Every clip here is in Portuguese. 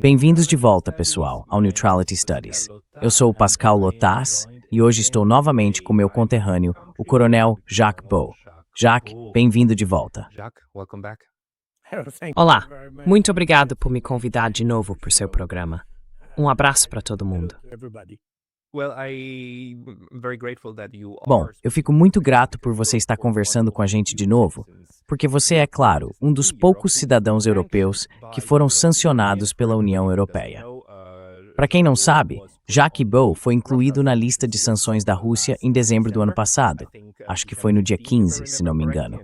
Bem-vindos de volta, pessoal, ao Neutrality Studies. Eu sou o Pascal Lotas e hoje estou novamente com meu conterrâneo, o Coronel Jacques Beau. Jacques, bem-vindo de volta. Olá, muito obrigado por me convidar de novo para o seu programa. Um abraço para todo mundo. Bom, eu fico muito grato por você estar conversando com a gente de novo, porque você é, claro, um dos poucos cidadãos europeus que foram sancionados pela União Europeia. Para quem não sabe, Jacques Beau foi incluído na lista de sanções da Rússia em dezembro do ano passado. Acho que foi no dia 15, se não me engano.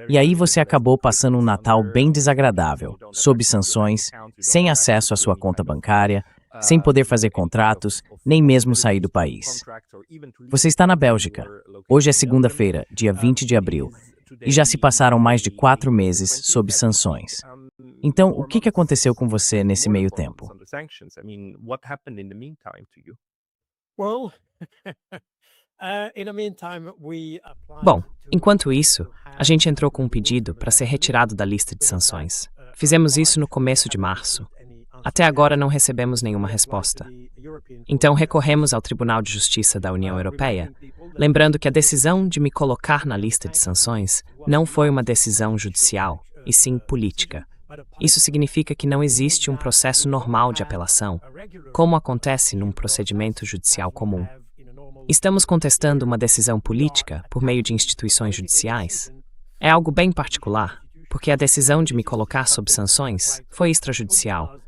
E aí você acabou passando um Natal bem desagradável, sob sanções, sem acesso à sua conta bancária, sem poder fazer contratos, nem mesmo sair do país. Você está na Bélgica. Hoje é segunda-feira, dia 20 de abril, e já se passaram mais de 4 meses sob sanções. Então, o que aconteceu com você nesse meio tempo? Bom, enquanto isso, a gente entrou com um pedido para ser retirado da lista de sanções. Fizemos isso no começo de março. Até agora não recebemos nenhuma resposta. Então recorremos ao Tribunal de Justiça da União Europeia, lembrando que a decisão de me colocar na lista de sanções não foi uma decisão judicial, e sim política. Isso significa que não existe um processo normal de apelação, como acontece num procedimento judicial comum. Estamos contestando uma decisão política por meio de instituições judiciais. É algo bem particular, porque a decisão de me colocar sob sanções foi extrajudicial.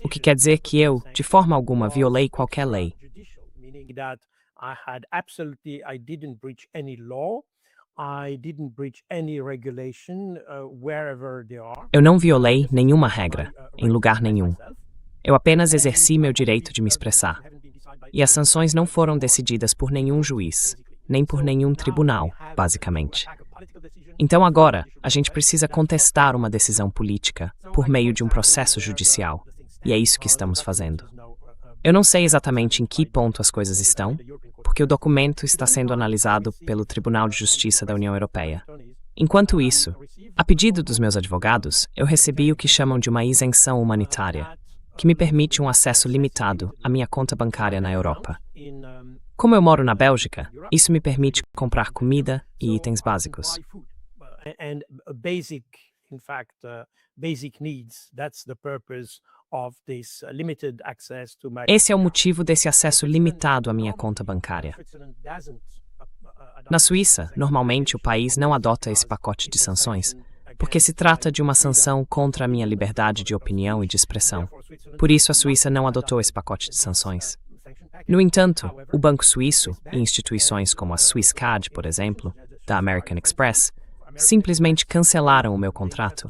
O que quer dizer que eu, de forma alguma, violei qualquer lei. Eu não violei nenhuma regra, em lugar nenhum. Eu apenas exerci meu direito de me expressar. E as sanções não foram decididas por nenhum juiz, nem por nenhum tribunal, basicamente. Então agora, a gente precisa contestar uma decisão política por meio de um processo judicial. E é isso que estamos fazendo. Eu não sei exatamente em que ponto as coisas estão, porque o documento está sendo analisado pelo Tribunal de Justiça da União Europeia. Enquanto isso, a pedido dos meus advogados, eu recebi o que chamam de uma isenção humanitária, que me permite um acesso limitado à minha conta bancária na Europa. Como eu moro na Bélgica, isso me permite comprar comida e itens básicos. Esse é o motivo desse acesso limitado à minha conta bancária. Na Suíça, normalmente o país não adota esse pacote de sanções, porque se trata de uma sanção contra a minha liberdade de opinião e de expressão. Por isso, a Suíça não adotou esse pacote de sanções. No entanto, o Banco Suíço e instituições como a Swisscard, por exemplo, da American Express, simplesmente cancelaram o meu contrato,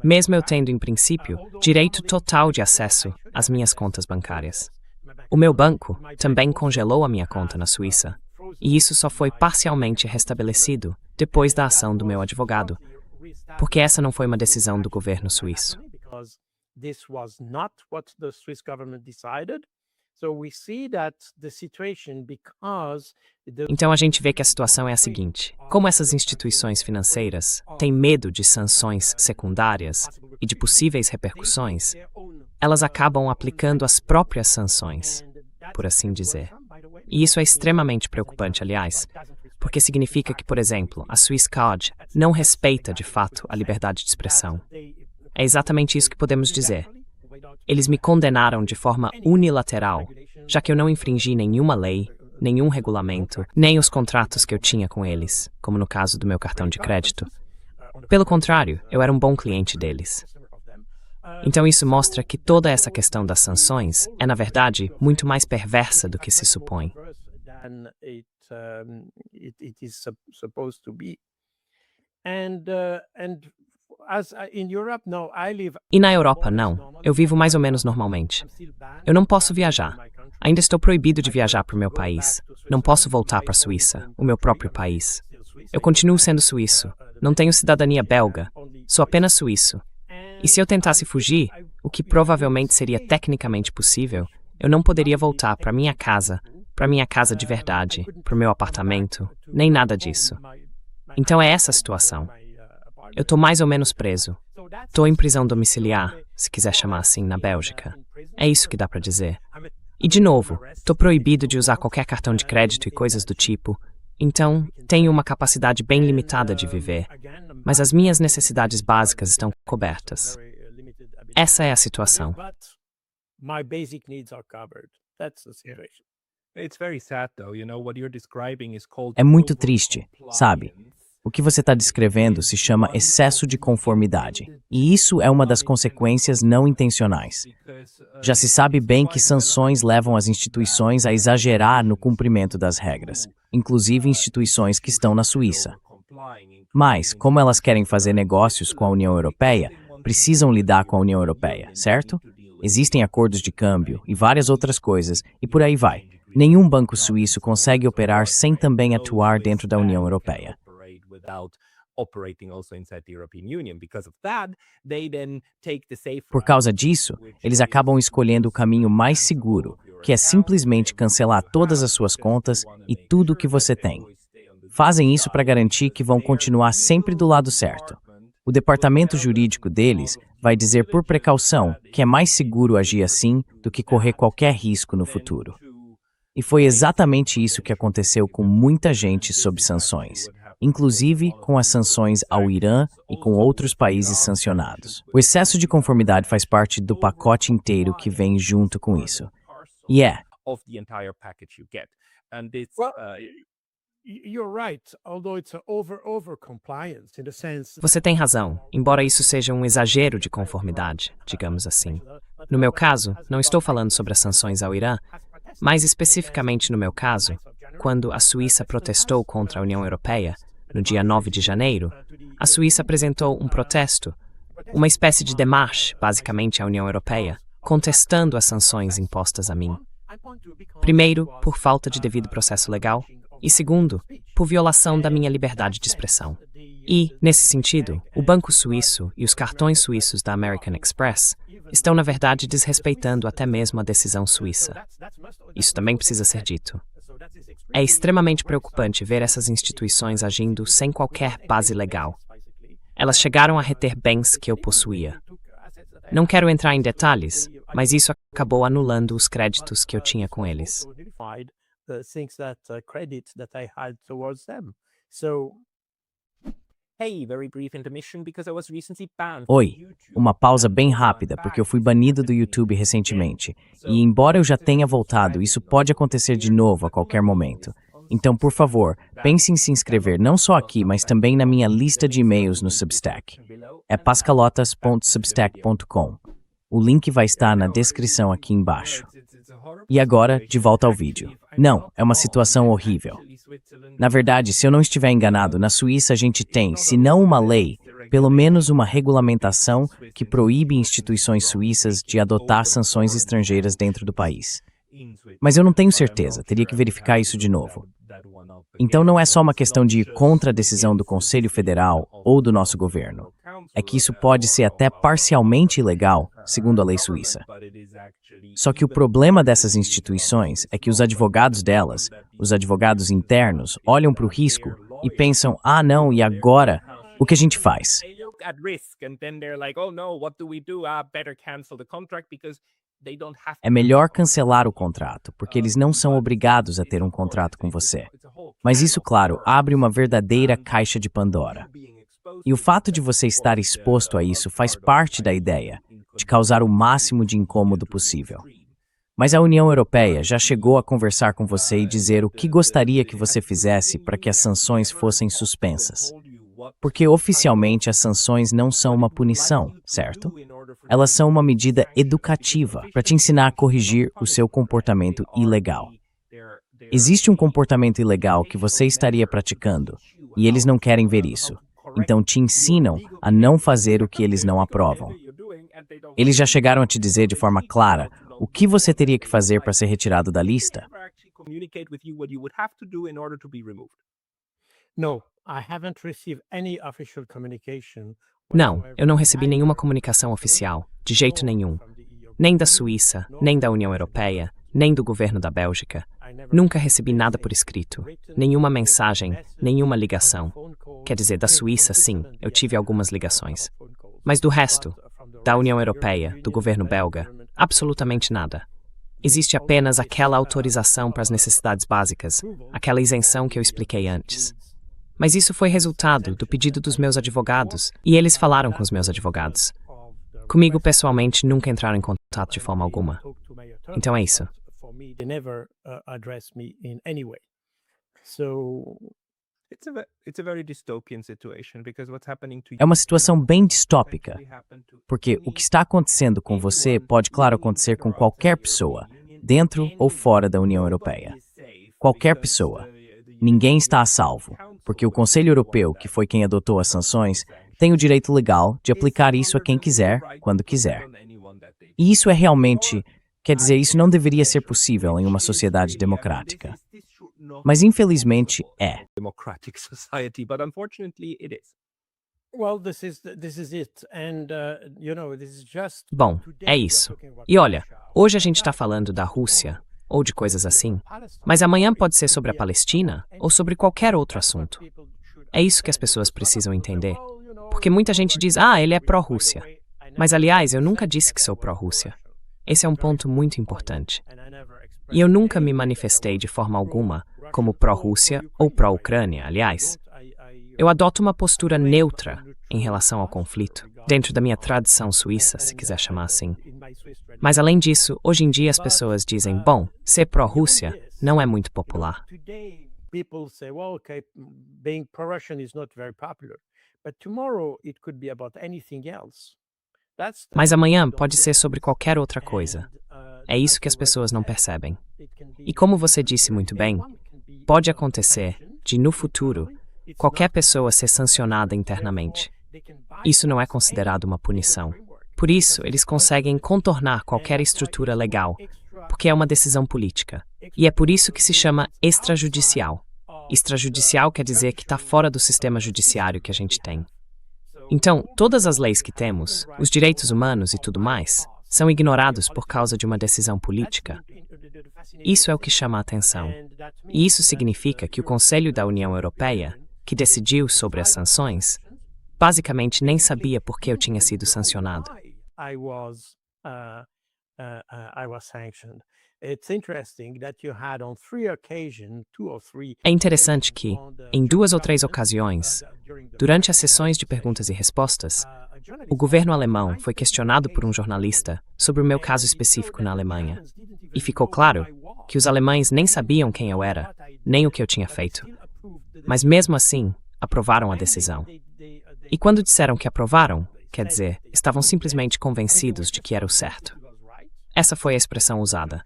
mesmo eu tendo, em princípio, direito total de acesso às minhas contas bancárias. O meu banco também congelou a minha conta na Suíça, e isso só foi parcialmente restabelecido depois da ação do meu advogado, porque essa não foi uma decisão do governo suíço. Então a gente vê que a situação é a seguinte: como essas instituições financeiras têm medo de sanções secundárias e de possíveis repercussões, elas acabam aplicando as próprias sanções, por assim dizer. E isso é extremamente preocupante, aliás, porque significa que, por exemplo, a Swisscard não respeita de fato a liberdade de expressão. É exatamente isso que podemos dizer. Eles me condenaram de forma unilateral, já que eu não infringi nenhuma lei, nenhum regulamento, nem os contratos que eu tinha com eles, como no caso do meu cartão de crédito. Pelo contrário, eu era um bom cliente deles. Então isso mostra que toda essa questão das sanções é, na verdade, muito mais perversa do que se supõe. E na Europa, não. Eu vivo mais ou menos normalmente. Eu não posso viajar. Ainda estou proibido de viajar para o meu país. Não posso voltar para a Suíça, o meu próprio país. Eu continuo sendo suíço. Não tenho cidadania belga. Sou apenas suíço. E se eu tentasse fugir, o que provavelmente seria tecnicamente possível, eu não poderia voltar para minha casa de verdade, para o meu apartamento, nem nada disso. Então é essa a situação. Eu estou mais ou menos preso, Tô em prisão domiciliar, se quiser chamar assim, na Bélgica. É isso que dá pra dizer. E, de novo, tô proibido de usar qualquer cartão de crédito e coisas do tipo. Então, tenho uma capacidade bem limitada de viver. Mas as minhas necessidades básicas estão cobertas. Essa é a situação. É muito triste, sabe? O que você está descrevendo se chama excesso de conformidade, e isso é uma das consequências não intencionais. Já se sabe bem que sanções levam as instituições a exagerar no cumprimento das regras, inclusive instituições que estão na Suíça. Mas, como elas querem fazer negócios com a União Europeia, precisam lidar com a União Europeia, certo? Existem acordos de câmbio e várias outras coisas, e por aí vai. Nenhum banco suíço consegue operar sem também atuar dentro da União Europeia. Por causa disso, eles acabam escolhendo o caminho mais seguro, que é simplesmente cancelar todas as suas contas e tudo o que você tem. Fazem isso para garantir que vão continuar sempre do lado certo. O departamento jurídico deles vai dizer por precaução que é mais seguro agir assim do que correr qualquer risco no futuro. E foi exatamente isso que aconteceu com muita gente sob sanções, inclusive com as sanções ao Irã e com outros países sancionados. O excesso de conformidade faz parte do pacote inteiro que vem junto com isso. E Você tem razão, embora isso seja um exagero de conformidade, digamos assim. No meu caso, não estou falando sobre as sanções ao Irã, mais especificamente no meu caso, quando a Suíça protestou contra a União Europeia, no dia 9 de janeiro, a Suíça apresentou um protesto, uma espécie de demarche, basicamente, à União Europeia, contestando as sanções impostas a mim. Primeiro, por falta de devido processo legal, e segundo, por violação da minha liberdade de expressão. E, nesse sentido, o Banco Suíço e os cartões suíços da American Express estão, na verdade, desrespeitando até mesmo a decisão suíça. Isso também precisa ser dito. É extremamente preocupante ver essas instituições agindo sem qualquer base legal. Elas chegaram a reter bens que eu possuía. Não quero entrar em detalhes, mas isso acabou anulando os créditos que eu tinha com eles. Oi, uma pausa bem rápida, porque eu fui banido do YouTube recentemente. E embora eu já tenha voltado, isso pode acontecer de novo a qualquer momento. Então, por favor, pense em se inscrever não só aqui, mas também na minha lista de e-mails no Substack. É pascalotas.substack.com. O link vai estar na descrição aqui embaixo. E agora, de volta ao vídeo. Não, é uma situação horrível. Na verdade, se eu não estiver enganado, na Suíça a gente tem, se não uma lei, pelo menos uma regulamentação que proíbe instituições suíças de adotar sanções estrangeiras dentro do país. Mas eu não tenho certeza, teria que verificar isso de novo. Então não é só uma questão de ir contra a decisão do Conselho Federal ou do nosso governo. É que isso pode ser até parcialmente ilegal, segundo a lei suíça. Só que o problema dessas instituições é que os advogados delas, os advogados internos, olham para o risco e pensam, ah não, e agora, o que a gente faz? É melhor cancelar o contrato, porque eles não são obrigados a ter um contrato com você. Mas isso, claro, abre uma verdadeira caixa de Pandora. E o fato de você estar exposto a isso faz parte da ideia, de causar o máximo de incômodo possível. Mas a União Europeia já chegou a conversar com você e dizer o que gostaria que você fizesse para que as sanções fossem suspensas. Porque oficialmente as sanções não são uma punição, certo? Elas são uma medida educativa para te ensinar a corrigir o seu comportamento ilegal. Existe um comportamento ilegal que você estaria praticando e eles não querem ver isso. Então te ensinam a não fazer o que eles não aprovam. Eles já chegaram a te dizer de forma clara o que você teria que fazer para ser retirado da lista? Não, eu não recebi nenhuma comunicação oficial, de jeito nenhum. Nem da Suíça, nem da União Europeia, nem do governo da Bélgica. Nunca recebi nada por escrito, nenhuma mensagem, nenhuma ligação. Quer dizer, da Suíça, sim, eu tive algumas ligações. Mas do resto, da União Europeia, do governo belga, absolutamente nada. Existe apenas aquela autorização para as necessidades básicas, aquela isenção que eu expliquei antes. Mas isso foi resultado do pedido dos meus advogados, e eles falaram com os meus advogados. Comigo, pessoalmente, nunca entraram em contato de forma alguma. Então é isso. É uma situação bem distópica, porque o que está acontecendo com você pode, claro, acontecer com qualquer pessoa, dentro ou fora da União Europeia. Qualquer pessoa. Ninguém está a salvo, porque o Conselho Europeu, que foi quem adotou as sanções, tem o direito legal de aplicar isso a quem quiser, quando quiser. E isso é realmente, quer dizer, isso não deveria ser possível em uma sociedade democrática. Mas infelizmente é. Bom, é isso. E olha, hoje a gente está falando da Rússia, ou de coisas assim, mas amanhã pode ser sobre a Palestina ou sobre qualquer outro assunto. É isso que as pessoas precisam entender. Porque muita gente diz, ele é pró-Rússia. Mas, aliás, eu nunca disse que sou pró-Rússia. Esse é um ponto muito importante. E eu nunca me manifestei de forma alguma como pró-Rússia ou pró-Ucrânia, aliás. Eu adoto uma postura neutra em relação ao conflito, dentro da minha tradição suíça, se quiser chamar assim. Mas, além disso, hoje em dia as pessoas dizem, bom, ser pró-Rússia não é muito popular. Mas amanhã pode ser sobre qualquer outra coisa. É isso que as pessoas não percebem. E como você disse muito bem, pode acontecer de, no futuro, qualquer pessoa ser sancionada internamente. Isso não é considerado uma punição. Por isso, eles conseguem contornar qualquer estrutura legal, porque é uma decisão política. E é por isso que se chama extrajudicial. Extrajudicial quer dizer que está fora do sistema judiciário que a gente tem. Então, todas as leis que temos, os direitos humanos e tudo mais, são ignorados por causa de uma decisão política. Isso é o que chama a atenção. E isso significa que o Conselho da União Europeia, que decidiu sobre as sanções, basicamente nem sabia por que eu tinha sido sancionado. É interessante que, em 2 ou 3 ocasiões, durante as sessões de perguntas e respostas, o governo alemão foi questionado por um jornalista sobre o meu caso específico na Alemanha. E ficou claro que os alemães nem sabiam quem eu era, nem o que eu tinha feito. Mas mesmo assim, aprovaram a decisão. E quando disseram que aprovaram, quer dizer, estavam simplesmente convencidos de que era o certo. Essa foi a expressão usada.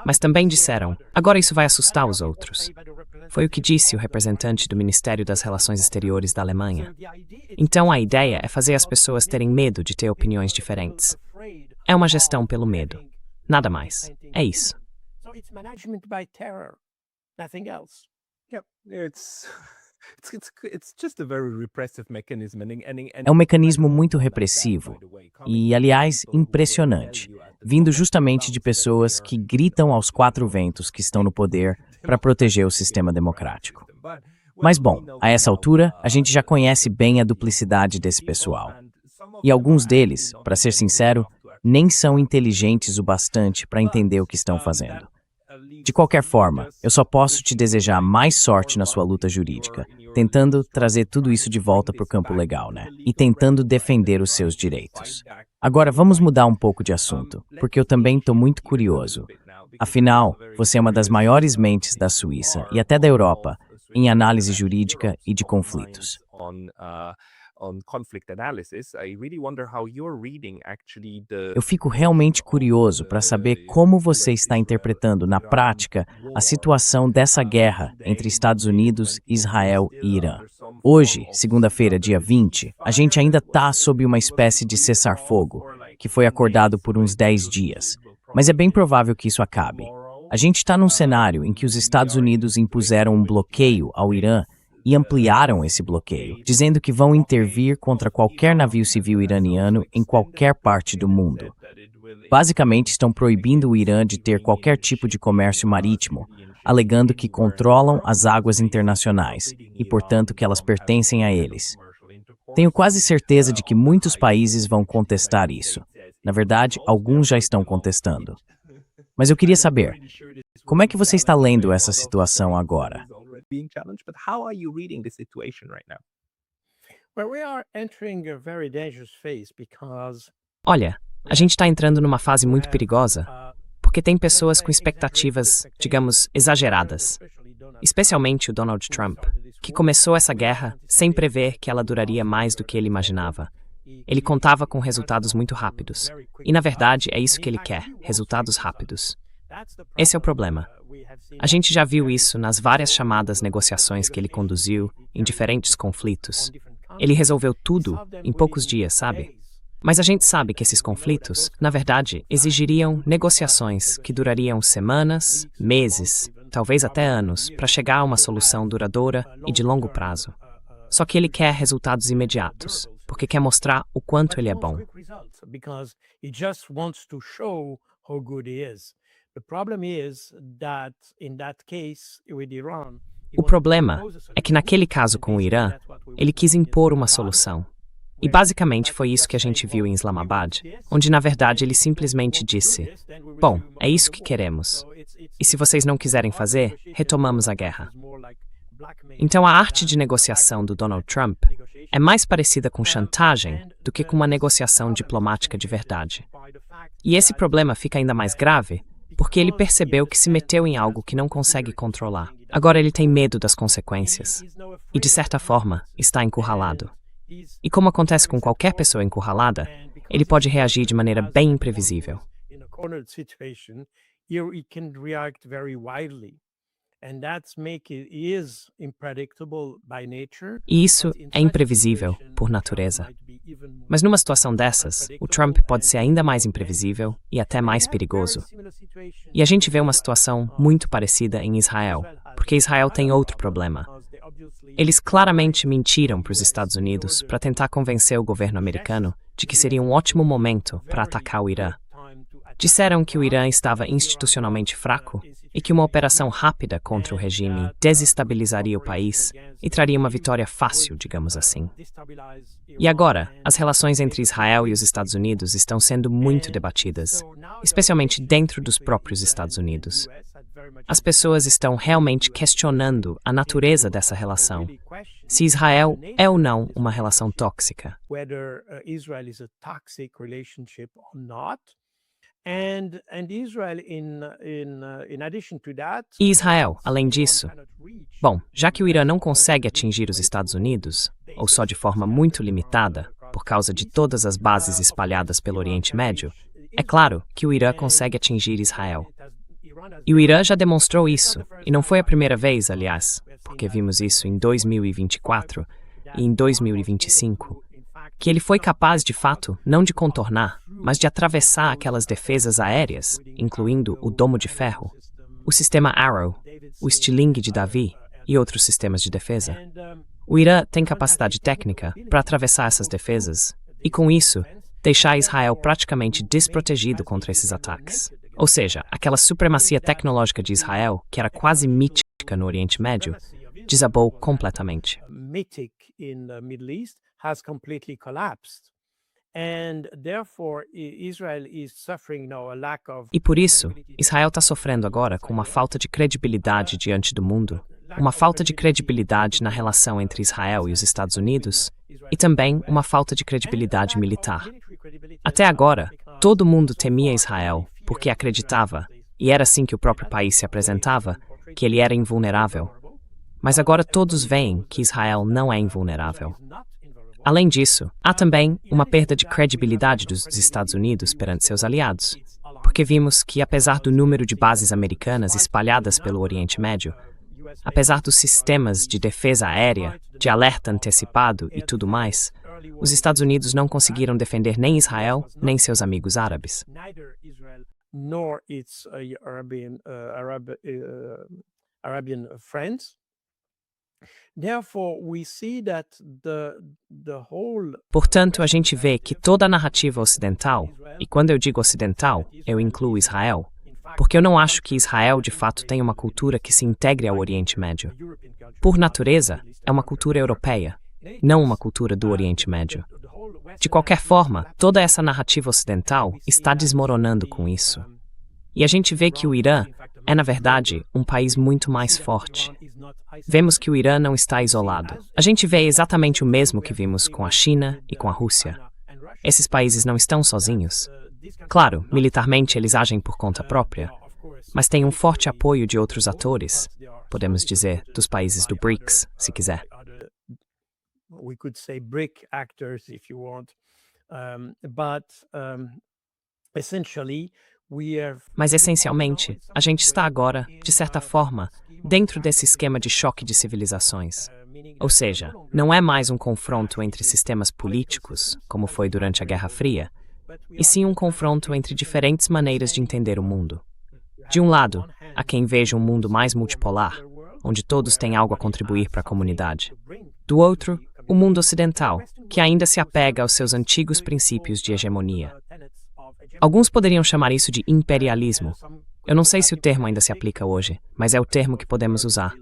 Mas também disseram, agora isso vai assustar os outros. Foi o que disse o representante do Ministério das Relações Exteriores da Alemanha. Então a ideia é fazer as pessoas terem medo de ter opiniões diferentes. É uma gestão pelo medo. Nada mais. É isso. É um mecanismo muito repressivo e, aliás, impressionante, vindo justamente de pessoas que gritam aos 4 ventos que estão no poder para proteger o sistema democrático. Mas, bom, a essa altura, a gente já conhece bem a duplicidade desse pessoal. E alguns deles, para ser sincero, nem são inteligentes o bastante para entender o que estão fazendo. De qualquer forma, eu só posso te desejar mais sorte na sua luta jurídica, tentando trazer tudo isso de volta para o campo legal, né? E tentando defender os seus direitos. Agora, vamos mudar um pouco de assunto, porque eu também estou muito curioso. Afinal, você é uma das maiores mentes da Suíça e até da Europa em análise jurídica e de conflitos. Eu fico realmente curioso para saber como você está interpretando na prática a situação dessa guerra entre Estados Unidos, Israel e Irã. Hoje, segunda-feira, dia 20, a gente ainda está sob uma espécie de cessar-fogo, que foi acordado por uns 10 dias. Mas é bem provável que isso acabe. A gente está num cenário em que os Estados Unidos impuseram um bloqueio ao Irã e ampliaram esse bloqueio, dizendo que vão intervir contra qualquer navio civil iraniano em qualquer parte do mundo. Basicamente, estão proibindo o Irã de ter qualquer tipo de comércio marítimo, alegando que controlam as águas internacionais e, portanto, que elas pertencem a eles. Tenho quase certeza de que muitos países vão contestar isso. Na verdade, alguns já estão contestando. Mas eu queria saber, como é que você está lendo essa situação agora? Olha, a gente está entrando numa fase muito perigosa, porque tem pessoas com expectativas, digamos, exageradas. Especialmente o Donald Trump, que começou essa guerra sem prever que ela duraria mais do que ele imaginava. Ele contava com resultados muito rápidos. E, na verdade, é isso que ele quer, resultados rápidos. Esse é o problema. A gente já viu isso nas várias chamadas negociações que ele conduziu em diferentes conflitos. Ele resolveu tudo em poucos dias, sabe? Mas a gente sabe que esses conflitos, na verdade, exigiriam negociações que durariam semanas, meses, talvez até anos, para chegar a uma solução duradoura e de longo prazo. Só que ele quer resultados imediatos, porque quer mostrar o quanto ele é bom. O problema é que naquele caso com o Irã, ele quis impor uma solução. E basicamente foi isso que a gente viu em Islamabad, onde na verdade ele simplesmente disse: bom, é isso que queremos. E se vocês não quiserem fazer, retomamos a guerra. Então a arte de negociação do Donald Trump é mais parecida com chantagem do que com uma negociação diplomática de verdade. E esse problema fica ainda mais grave porque ele percebeu que se meteu em algo que não consegue controlar. Agora ele tem medo das consequências e, de certa forma, está encurralado. E como acontece com qualquer pessoa encurralada, ele pode reagir de maneira bem imprevisível. E isso é imprevisível por natureza. Mas numa situação dessas, o Trump pode ser ainda mais imprevisível e até mais perigoso. E a gente vê uma situação muito parecida em Israel, porque Israel tem outro problema. Eles claramente mentiram para os Estados Unidos para tentar convencer o governo americano de que seria um ótimo momento para atacar o Irã. Disseram que o Irã estava institucionalmente fraco e que uma operação rápida contra o regime desestabilizaria o país e traria uma vitória fácil, digamos assim. E agora, as relações entre Israel e os Estados Unidos estão sendo muito debatidas, especialmente dentro dos próprios Estados Unidos. As pessoas estão realmente questionando a natureza dessa relação. Se Israel é ou não uma relação tóxica. E Israel, além disso, bom, já que o Irã não consegue atingir os Estados Unidos, ou só de forma muito limitada, por causa de todas as bases espalhadas pelo Oriente Médio, é claro que o Irã consegue atingir Israel. E o Irã já demonstrou isso, e não foi a primeira vez, aliás, porque vimos isso em 2024 e em 2025, que ele foi capaz, de fato, não de contornar, mas de atravessar aquelas defesas aéreas, incluindo o Domo de Ferro, o sistema Arrow, o estilingue de Davi e outros sistemas de defesa. O Irã tem capacidade técnica para atravessar essas defesas e, com isso, deixar Israel praticamente desprotegido contra esses ataques. Ou seja, aquela supremacia tecnológica de Israel, que era quase mítica no Oriente Médio, desabou completamente. E por isso, Israel está sofrendo agora com uma falta de credibilidade diante do mundo, uma falta de credibilidade na relação entre Israel e os Estados Unidos, e também uma falta de credibilidade militar. Até agora, todo mundo temia Israel, porque acreditava, e era assim que o próprio país se apresentava, que ele era invulnerável. Mas agora todos veem que Israel não é invulnerável. Além disso, há também uma perda de credibilidade dos Estados Unidos perante seus aliados, porque vimos que, apesar do número de bases americanas espalhadas pelo Oriente Médio, apesar dos sistemas de defesa aérea, de alerta antecipado e tudo mais, os Estados Unidos não conseguiram defender nem Israel, nem seus amigos árabes. Portanto, a gente vê que toda a narrativa ocidental, e quando eu digo ocidental, eu incluo Israel, porque eu não acho que Israel de fato tem uma cultura que se integre ao Oriente Médio. Por natureza, é uma cultura europeia, não uma cultura do Oriente Médio. De qualquer forma, toda essa narrativa ocidental está desmoronando com isso. E a gente vê que o Irã é, na verdade, um país muito mais forte. Vemos que o Irã não está isolado. A gente vê exatamente o mesmo que vimos com a China e com a Rússia. Esses países não estão sozinhos. Claro, militarmente eles agem por conta própria, mas têm um forte apoio de outros atores, podemos dizer, dos países do BRICS, se quiser. We could say BRIC actors if you want, but essentially we are. Mas essencialmente, a gente está agora, de certa forma, dentro desse esquema de choque de civilizações. Ou seja, não é mais um confronto entre sistemas políticos, como foi durante a Guerra Fria, e sim um confronto entre diferentes maneiras de entender o mundo. De um lado, há quem veja um mundo mais multipolar, onde todos têm algo a contribuir para a comunidade. Do outro, o mundo ocidental, que ainda se apega aos seus antigos princípios de hegemonia. Alguns poderiam chamar isso de imperialismo. Eu não sei se o termo ainda se aplica hoje, mas é o termo que podemos usar.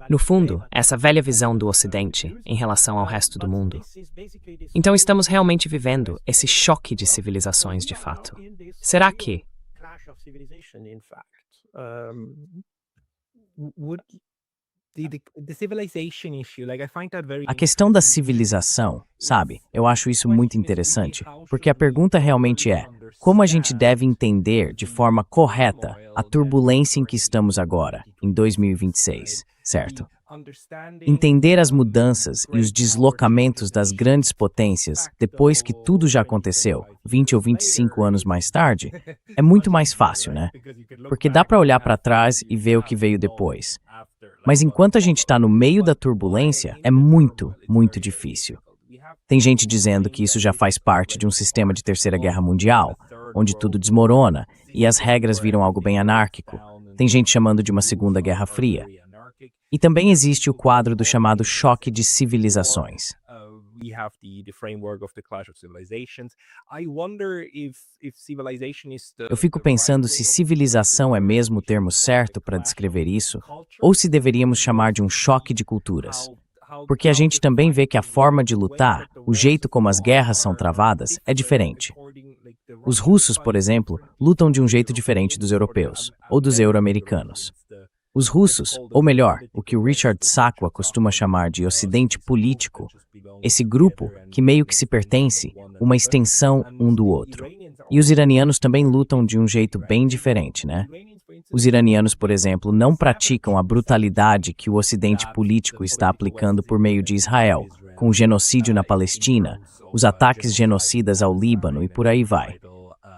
No fundo, essa velha visão do Ocidente em relação ao resto do mundo. Então estamos realmente vivendo esse choque de civilizações de fato. Será que a questão da civilização, sabe? Eu acho isso muito interessante, porque a pergunta realmente é: como a gente deve entender de forma correta a turbulência em que estamos agora, em 2026, certo? Entender as mudanças e os deslocamentos das grandes potências depois que tudo já aconteceu, 20 ou 25 anos mais tarde, é muito mais fácil, né? Porque dá para olhar para trás e ver o que veio depois. Mas enquanto a gente está no meio da turbulência, é muito, muito difícil. Tem gente dizendo que isso já faz parte de um sistema de Terceira Guerra Mundial, onde tudo desmorona e as regras viram algo bem anárquico. Tem gente chamando de uma Segunda Guerra Fria. E também existe o quadro do chamado choque de civilizações. Eu fico pensando se civilização é mesmo o termo certo para descrever isso, ou se deveríamos chamar de um choque de culturas. Porque a gente também vê que a forma de lutar, o jeito como as guerras são travadas, é diferente. Os russos, por exemplo, lutam de um jeito diferente dos europeus, ou dos euro-americanos. Os russos, ou melhor, o que o Richard Sakwa costuma chamar de Ocidente político, esse grupo que meio que se pertence, uma extensão um do outro. E os iranianos também lutam de um jeito bem diferente, né? Os iranianos, por exemplo, não praticam a brutalidade que o Ocidente político está aplicando por meio de Israel, com o genocídio na Palestina, os ataques genocidas ao Líbano e por aí vai.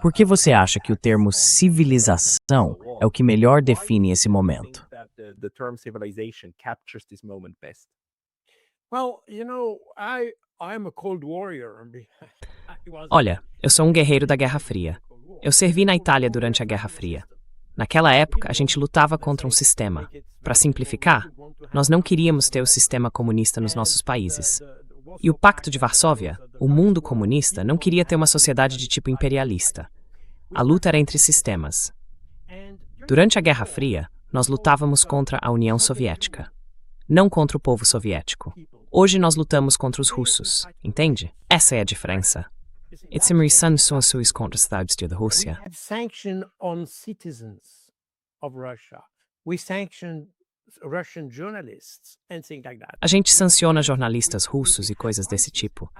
Por que você acha que o termo civilização é o que melhor define esse momento? The term civilization captures this moment best. Well, you know, I'm a Cold Warrior. Olha, eu sou um guerreiro da Guerra Fria. Eu servi na Itália durante a Guerra Fria. Naquela época, a gente lutava contra um sistema. Para simplificar, nós não queríamos ter o sistema comunista nos nossos países. E o Pacto de Varsóvia, o mundo comunista, não queria ter uma sociedade de tipo imperialista. A luta era entre sistemas. Durante a Guerra Fria, nós lutávamos contra a União Soviética, não contra o povo soviético. Hoje nós lutamos contra os russos, entende? Essa é a diferença. It's sanções contra os Estados da Rússia. We sanction on citizens of Russia. We sanction Russian journalists and things like that. A gente sanciona jornalistas russos e coisas desse tipo.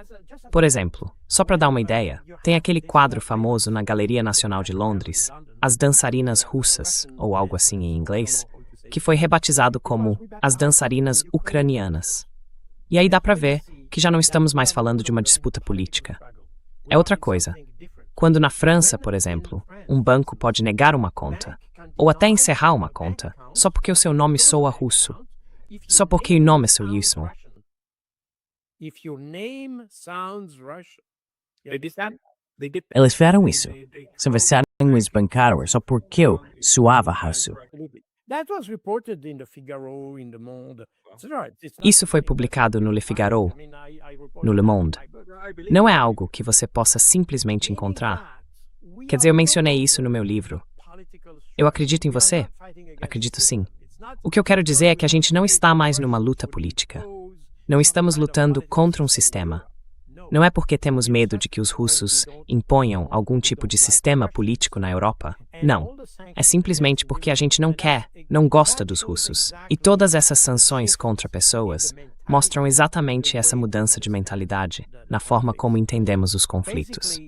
Por exemplo, só para dar uma ideia, tem aquele quadro famoso na Galeria Nacional de Londres, As Dançarinas Russas, ou algo assim em inglês, que foi rebatizado como As Dançarinas Ucranianas. E aí dá para ver que já não estamos mais falando de uma disputa política. É outra coisa. Quando na França, por exemplo, um banco pode negar uma conta, ou até encerrar uma conta, só porque o seu nome soa russo, só porque o nome é suíço. Eles fizeram isso. Se você não esbancaram, só porque eu soava russo. Isso foi publicado no Le Figaro, no Le Monde. Não é algo que você possa simplesmente encontrar. Quer dizer, eu mencionei isso no meu livro. Eu acredito em você? Acredito sim. O que eu quero dizer é que a gente não está mais numa luta política. Não estamos lutando contra um sistema. Não é porque temos medo de que os russos imponham algum tipo de sistema político na Europa. Não. É simplesmente porque a gente não quer, não gosta dos russos. E todas essas sanções contra pessoas mostram exatamente essa mudança de mentalidade na forma como entendemos os conflitos.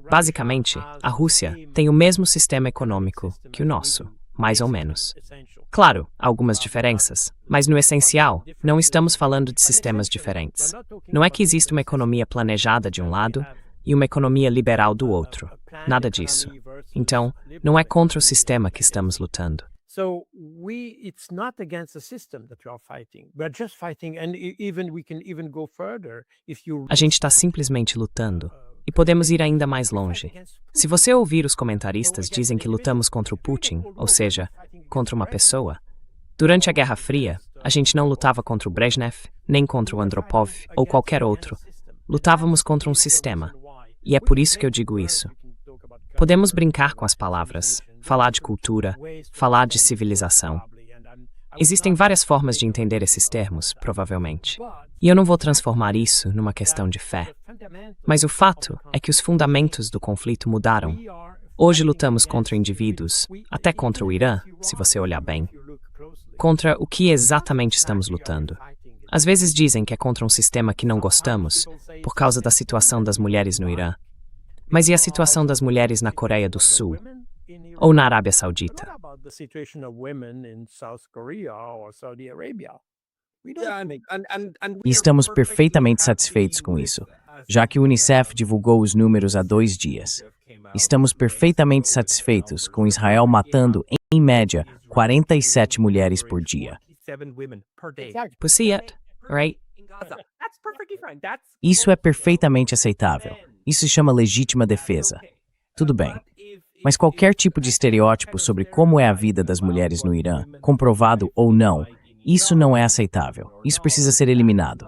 Basicamente, a Rússia tem o mesmo sistema econômico que o nosso, mais ou menos. Claro, há algumas diferenças, mas no essencial, não estamos falando de sistemas diferentes. Não é que existe uma economia planejada de um lado e uma economia liberal do outro. Nada disso. Então, não é contra o sistema que estamos lutando. So it's not against the system that we are fighting. We are just fighting, and even we can even go further if you. A gente está simplesmente lutando. E podemos ir ainda mais longe. Se você ouvir os comentaristas dizem que lutamos contra o Putin, ou seja, contra uma pessoa, durante a Guerra Fria, a gente não lutava contra o Brezhnev, nem contra o Andropov ou qualquer outro. Lutávamos contra um sistema. E é por isso que eu digo isso. Podemos brincar com as palavras, falar de cultura, falar de civilização. Existem várias formas de entender esses termos, provavelmente. E eu não vou transformar isso numa questão de fé. Mas o fato é que os fundamentos do conflito mudaram. Hoje lutamos contra indivíduos, até contra o Irã, se você olhar bem. Contra o que exatamente estamos lutando. Às vezes dizem que é contra um sistema que não gostamos, por causa da situação das mulheres no Irã. Mas e a situação das mulheres na Coreia do Sul? Ou na Arábia Saudita? E estamos perfeitamente satisfeitos com isso, já que o Unicef divulgou os números há 2 dias. Estamos perfeitamente satisfeitos com Israel matando, em média, 47 mulheres por dia. See it, right? Isso é perfeitamente aceitável. Isso se chama legítima defesa. Tudo bem. Mas qualquer tipo de estereótipo sobre como é a vida das mulheres no Irã, comprovado ou não, isso não é aceitável. Isso precisa ser eliminado.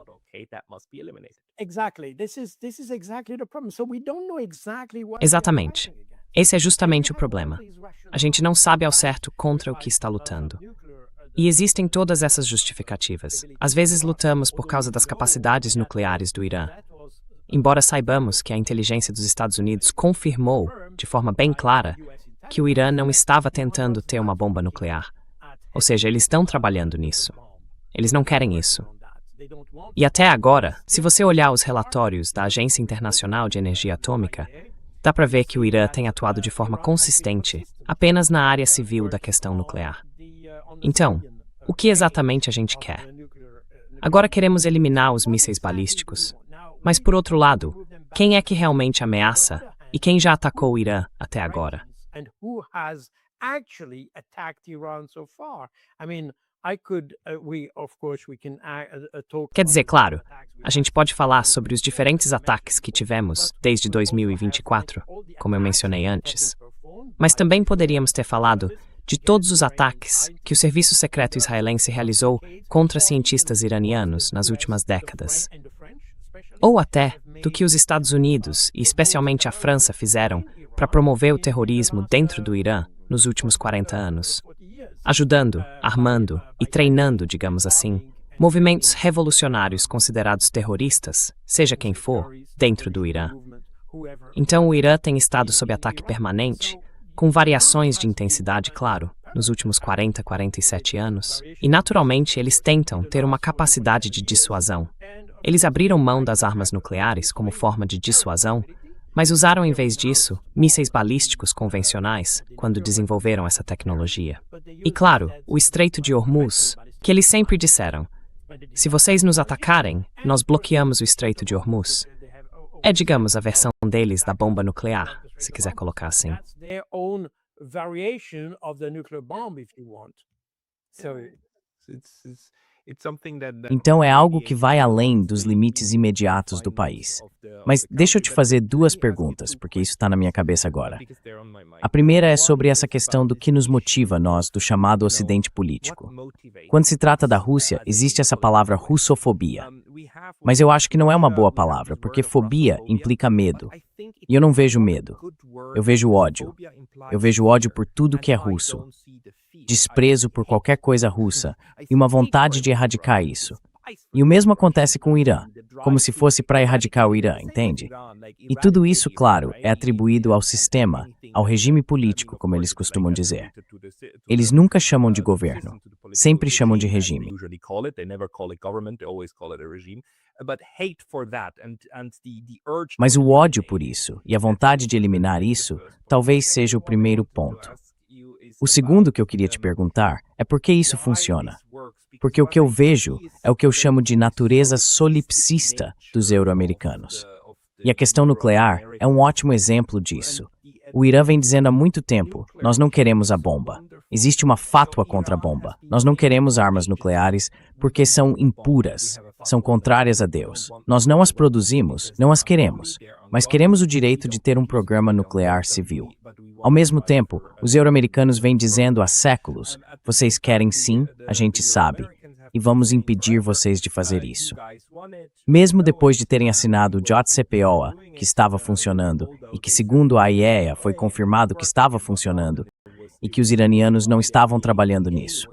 Exatamente. Esse é justamente o problema. A gente não sabe ao certo contra o que está lutando. E existem todas essas justificativas. Às vezes lutamos por causa das capacidades nucleares do Irã. Embora saibamos que a inteligência dos Estados Unidos confirmou, de forma bem clara, que o Irã não estava tentando ter uma bomba nuclear. Ou seja, eles estão trabalhando nisso. Eles não querem isso. E até agora, se você olhar os relatórios da Agência Internacional de Energia Atômica, dá para ver que o Irã tem atuado de forma consistente apenas na área civil da questão nuclear. Então, o que exatamente a gente quer? Agora queremos eliminar os mísseis balísticos. Mas, por outro lado, quem é que realmente ameaça e quem já atacou o Irã até agora? Quer dizer, claro, a gente pode falar sobre os diferentes ataques que tivemos desde 2024, como eu mencionei antes. Mas também poderíamos ter falado de todos os ataques que o Serviço Secreto Israelense realizou contra cientistas iranianos nas últimas décadas. Ou até do que os Estados Unidos, e especialmente a França, fizeram para promover o terrorismo dentro do Irã nos últimos 40 anos, ajudando, armando e treinando, digamos assim, movimentos revolucionários considerados terroristas, seja quem for, dentro do Irã. Então o Irã tem estado sob ataque permanente, com variações de intensidade, claro, nos últimos 47 anos, e naturalmente eles tentam ter uma capacidade de dissuasão. Eles abriram mão das armas nucleares como forma de dissuasão, mas usaram em vez disso mísseis balísticos convencionais quando desenvolveram essa tecnologia. E claro, o Estreito de Hormuz, que eles sempre disseram, se vocês nos atacarem, nós bloqueamos o Estreito de Hormuz. É, digamos, a versão deles da bomba nuclear, se quiser colocar assim. Então é algo que vai além dos limites imediatos do país. Mas deixa eu te fazer 2 perguntas, porque isso está na minha cabeça agora. A primeira é sobre essa questão do que nos motiva nós, do chamado Ocidente político. Quando se trata da Rússia, existe essa palavra russofobia. Mas eu acho que não é uma boa palavra, porque fobia implica medo. E eu não vejo medo. Eu vejo ódio. Eu vejo ódio por tudo que é russo. Desprezo por qualquer coisa russa e uma vontade de erradicar isso. E o mesmo acontece com o Irã, como se fosse para erradicar o Irã, entende? E tudo isso, claro, é atribuído ao sistema, ao regime político, como eles costumam dizer. Eles nunca chamam de governo, sempre chamam de regime. Mas o ódio por isso e a vontade de eliminar isso talvez seja o primeiro ponto. O segundo que eu queria te perguntar é por que isso funciona. Porque o que eu vejo é o que eu chamo de natureza solipsista dos euro-americanos. E a questão nuclear é um ótimo exemplo disso. O Irã vem dizendo há muito tempo, nós não queremos a bomba. Existe uma fátua contra a bomba. Nós não queremos armas nucleares porque são impuras, são contrárias a Deus. Nós não as produzimos, não as queremos, mas queremos o direito de ter um programa nuclear civil. Ao mesmo tempo, os euro-americanos vêm dizendo há séculos, vocês querem sim, a gente sabe, e vamos impedir vocês de fazer isso. Mesmo depois de terem assinado o JCPOA, que estava funcionando, e que segundo a IAEA foi confirmado que estava funcionando, e que os iranianos não estavam trabalhando nisso.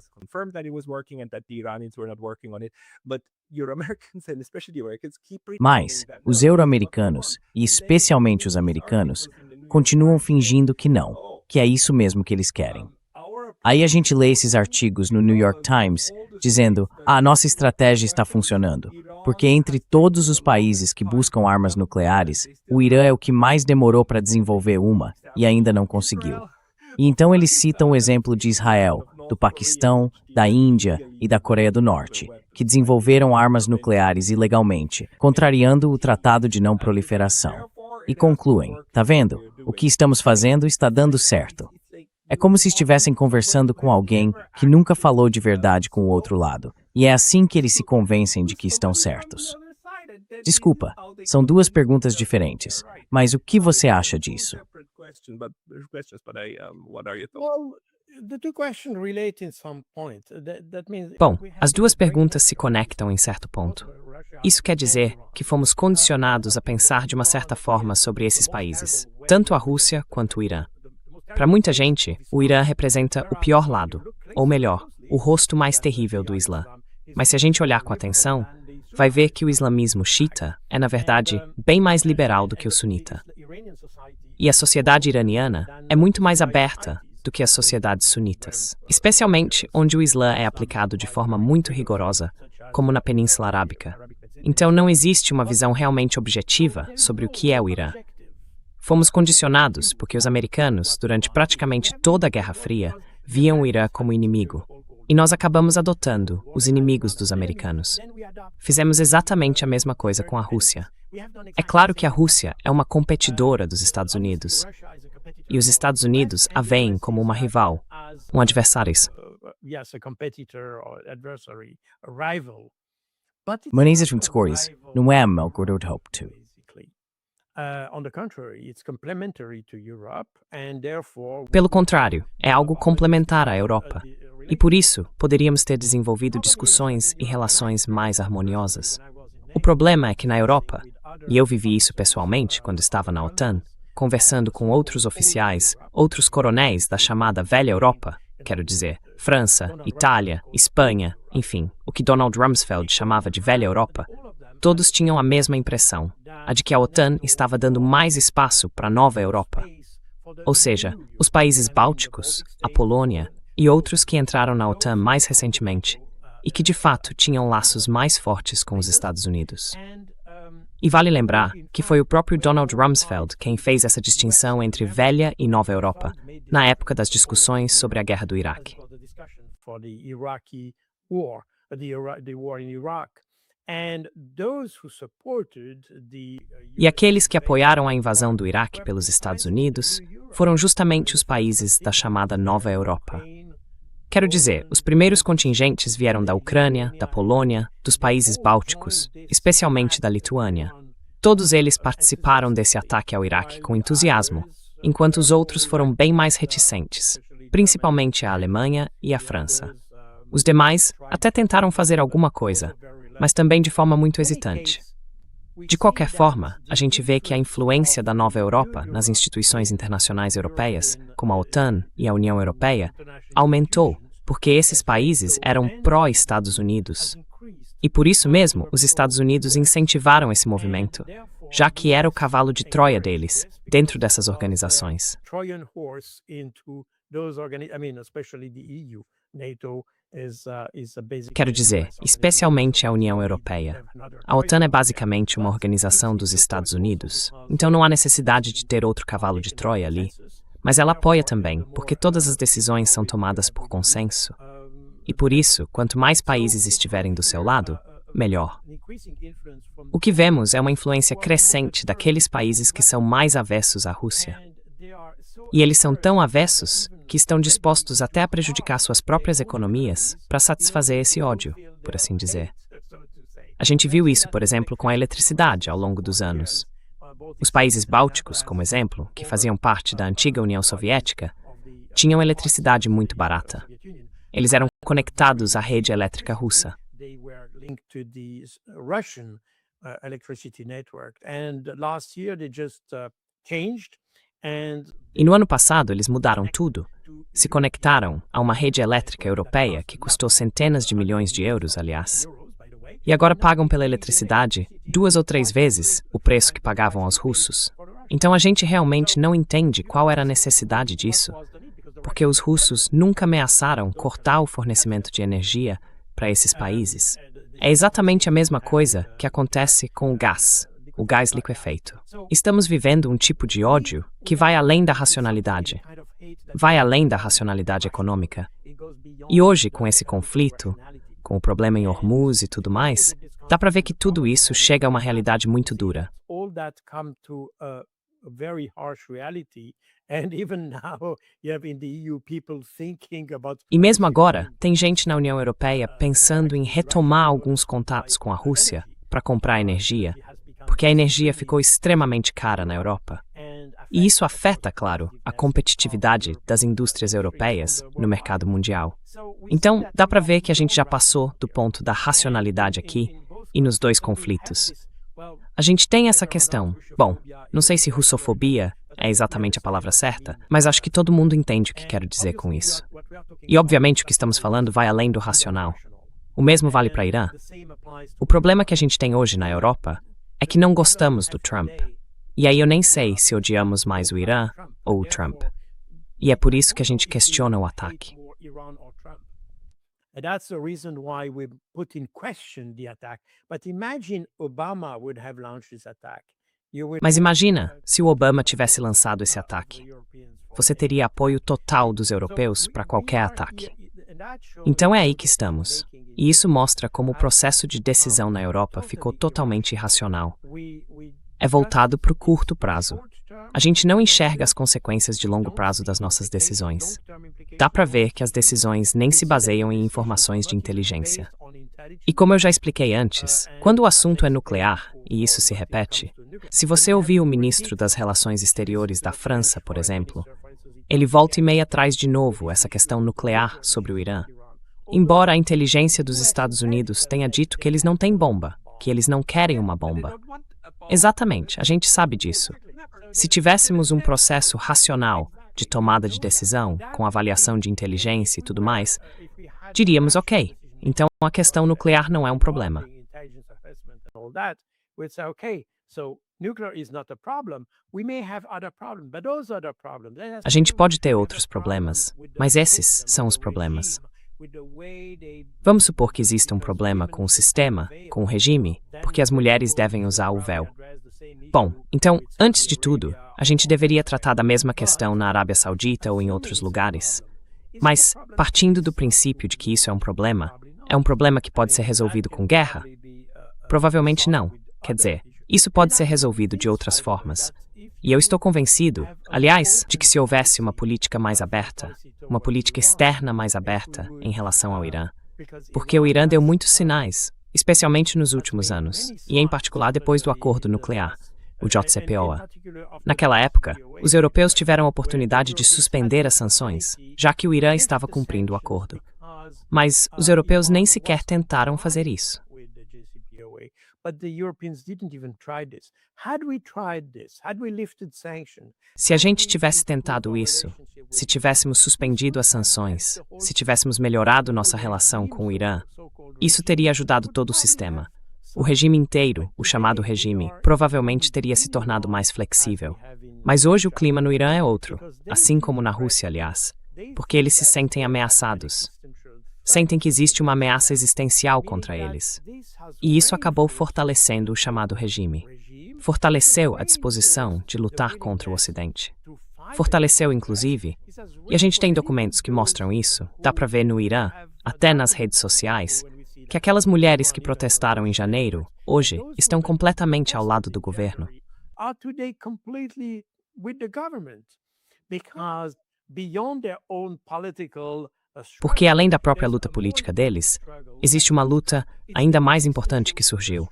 Mas os euro-americanos, e especialmente os americanos, continuam fingindo que não, que é isso mesmo que eles querem. Aí a gente lê esses artigos no New York Times dizendo, a nossa estratégia está funcionando, porque entre todos os países que buscam armas nucleares, o Irã é o que mais demorou para desenvolver uma e ainda não conseguiu. E então eles citam o exemplo de Israel, do Paquistão, da Índia e da Coreia do Norte, que desenvolveram armas nucleares ilegalmente, contrariando o Tratado de Não Proliferação. E concluem, tá vendo? O que estamos fazendo está dando certo. É como se estivessem conversando com alguém que nunca falou de verdade com o outro lado. E é assim que eles se convencem de que estão certos. Desculpa, são duas perguntas diferentes, mas o que você acha disso? Bom, as duas perguntas se conectam em certo ponto. Isso quer dizer que fomos condicionados a pensar de uma certa forma sobre esses países, tanto a Rússia quanto o Irã. Para muita gente, o Irã representa o pior lado, ou melhor, o rosto mais terrível do Islã. Mas se a gente olhar com atenção, vai ver que o islamismo xiita é, na verdade, bem mais liberal do que o sunita. E a sociedade iraniana é muito mais aberta do que as sociedades sunitas, especialmente onde o Islã é aplicado de forma muito rigorosa, como na Península Arábica. Então não existe uma visão realmente objetiva sobre o que é o Irã. Fomos condicionados porque os americanos, durante praticamente toda a Guerra Fria, viam o Irã como inimigo. E nós acabamos adotando os inimigos dos americanos. Fizemos exatamente a mesma coisa com a Rússia. É claro que a Rússia é uma competidora dos Estados Unidos. E os Estados Unidos a veem como uma rival, um adversário. Mas isso não é o que eu hope. Pelo contrário, é algo complementar à Europa. E por isso, poderíamos ter desenvolvido discussões e relações mais harmoniosas. O problema é que na Europa, e eu vivi isso pessoalmente quando estava na OTAN, conversando com outros oficiais, outros coronéis da chamada Velha Europa, quero dizer, França, Itália, Espanha, enfim, o que Donald Rumsfeld chamava de Velha Europa, todos tinham a mesma impressão, a de que a OTAN estava dando mais espaço para a nova Europa. Ou seja, os países bálticos, a Polônia e outros que entraram na OTAN mais recentemente, e que de fato tinham laços mais fortes com os Estados Unidos. E vale lembrar que foi o próprio Donald Rumsfeld quem fez essa distinção entre Velha e Nova Europa, na época das discussões sobre a Guerra do Iraque. E aqueles que apoiaram a invasão do Iraque pelos Estados Unidos foram justamente os países da chamada Nova Europa. Quero dizer, os primeiros contingentes vieram da Ucrânia, da Polônia, dos países bálticos, especialmente da Lituânia. Todos eles participaram desse ataque ao Iraque com entusiasmo, enquanto os outros foram bem mais reticentes, principalmente a Alemanha e a França. Os demais até tentaram fazer alguma coisa, mas também de forma muito hesitante. De qualquer forma, a gente vê que a influência da Nova Europa nas instituições internacionais europeias, como a OTAN e a União Europeia, aumentou porque esses países eram pró-Estados Unidos. E por isso mesmo, os Estados Unidos incentivaram esse movimento, já que era o cavalo de Troia deles, dentro dessas organizações. Quero dizer, especialmente a União Europeia. A OTAN é basicamente uma organização dos Estados Unidos, então não há necessidade de ter outro cavalo de Troia ali. Mas ela apoia também, porque todas as decisões são tomadas por consenso. E por isso, quanto mais países estiverem do seu lado, melhor. O que vemos é uma influência crescente daqueles países que são mais avessos à Rússia. E eles são tão avessos que estão dispostos até a prejudicar suas próprias economias para satisfazer esse ódio, por assim dizer. A gente viu isso, por exemplo, com a eletricidade ao longo dos anos. Os países bálticos, como exemplo, que faziam parte da antiga União Soviética, tinham eletricidade muito barata. Eles eram conectados à rede elétrica russa. E no ano passado eles mudaram tudo. Se conectaram a uma rede elétrica europeia que custou centenas de milhões de euros, aliás. E agora pagam pela eletricidade 2 ou 3 vezes o preço que pagavam aos russos. Então a gente realmente não entende qual era a necessidade disso, porque os russos nunca ameaçaram cortar o fornecimento de energia para esses países. É exatamente a mesma coisa que acontece com o gás liquefeito. Estamos vivendo um tipo de ódio que vai além da racionalidade. Vai além da racionalidade econômica. E hoje, com esse conflito, com o problema em Hormuz e tudo mais, dá para ver que tudo isso chega a uma realidade muito dura. E mesmo agora, tem gente na União Europeia pensando em retomar alguns contatos com a Rússia para comprar energia, porque a energia ficou extremamente cara na Europa. E isso afeta, claro, a competitividade das indústrias europeias no mercado mundial. Então, dá para ver que a gente já passou do ponto da racionalidade aqui e nos dois conflitos. A gente tem essa questão. Bom, não sei se russofobia é exatamente a palavra certa, mas acho que todo mundo entende o que quero dizer com isso. E obviamente o que estamos falando vai além do racional. O mesmo vale para Irã. O problema que a gente tem hoje na Europa é que não gostamos do Trump. E aí eu nem sei se odiamos mais o Irã ou o Trump. E é por isso que a gente questiona o ataque. That's the reason why we put in question the attack. But imagine Obama would have launched this attack. Mas imagina se o Obama tivesse lançado esse ataque. Você teria apoio total dos europeus para qualquer ataque. Então é aí que estamos. E isso mostra como o processo de decisão na Europa ficou totalmente irracional. É voltado para o curto prazo. A gente não enxerga as consequências de longo prazo das nossas decisões. Dá para ver que as decisões nem se baseiam em informações de inteligência. E como eu já expliquei antes, quando o assunto é nuclear, e isso se repete, se você ouvir o ministro das Relações Exteriores da França, por exemplo, ele volta e meia traz de novo essa questão nuclear sobre o Irã. Embora a inteligência dos Estados Unidos tenha dito que eles não têm bomba, que eles não querem uma bomba. Exatamente, a gente sabe disso. Se tivéssemos um processo racional de tomada de decisão, com avaliação de inteligência e tudo mais, diríamos, ok, então a questão nuclear não é um problema. A gente pode ter outros problemas, mas esses são os problemas. Vamos supor que exista um problema com o sistema, com o regime, porque as mulheres devem usar o véu. Bom, então, antes de tudo, a gente deveria tratar da mesma questão na Arábia Saudita ou em outros lugares. Mas, partindo do princípio de que isso é um problema que pode ser resolvido com guerra? Provavelmente não. Quer dizer, isso pode ser resolvido de outras formas. E eu estou convencido, aliás, de que se houvesse uma política mais aberta, uma política externa mais aberta em relação ao Irã, porque o Irã deu muitos sinais, especialmente nos últimos anos, e em particular depois do acordo nuclear, o JCPOA. Naquela época, os europeus tiveram a oportunidade de suspender as sanções, já que o Irã estava cumprindo o acordo. Mas os europeus nem sequer tentaram fazer isso. Se a gente tivesse tentado isso, se tivéssemos suspendido as sanções, se tivéssemos melhorado nossa relação com o Irã, Isso teria ajudado todo o sistema. O regime inteiro, o chamado regime, provavelmente teria se tornado mais flexível. Mas hoje o clima no Irã é outro, assim como na Rússia, aliás, porque eles se sentem ameaçados. Sentem que existe uma ameaça existencial contra eles. E isso acabou fortalecendo o chamado regime. Fortaleceu a disposição de lutar contra o Ocidente. Fortaleceu, inclusive, e a gente tem documentos que mostram isso, dá para ver no Irã, até nas redes sociais, que aquelas mulheres que protestaram em janeiro, hoje, estão completamente ao lado do governo. Porque, além da própria luta política deles, existe uma luta ainda mais importante que surgiu.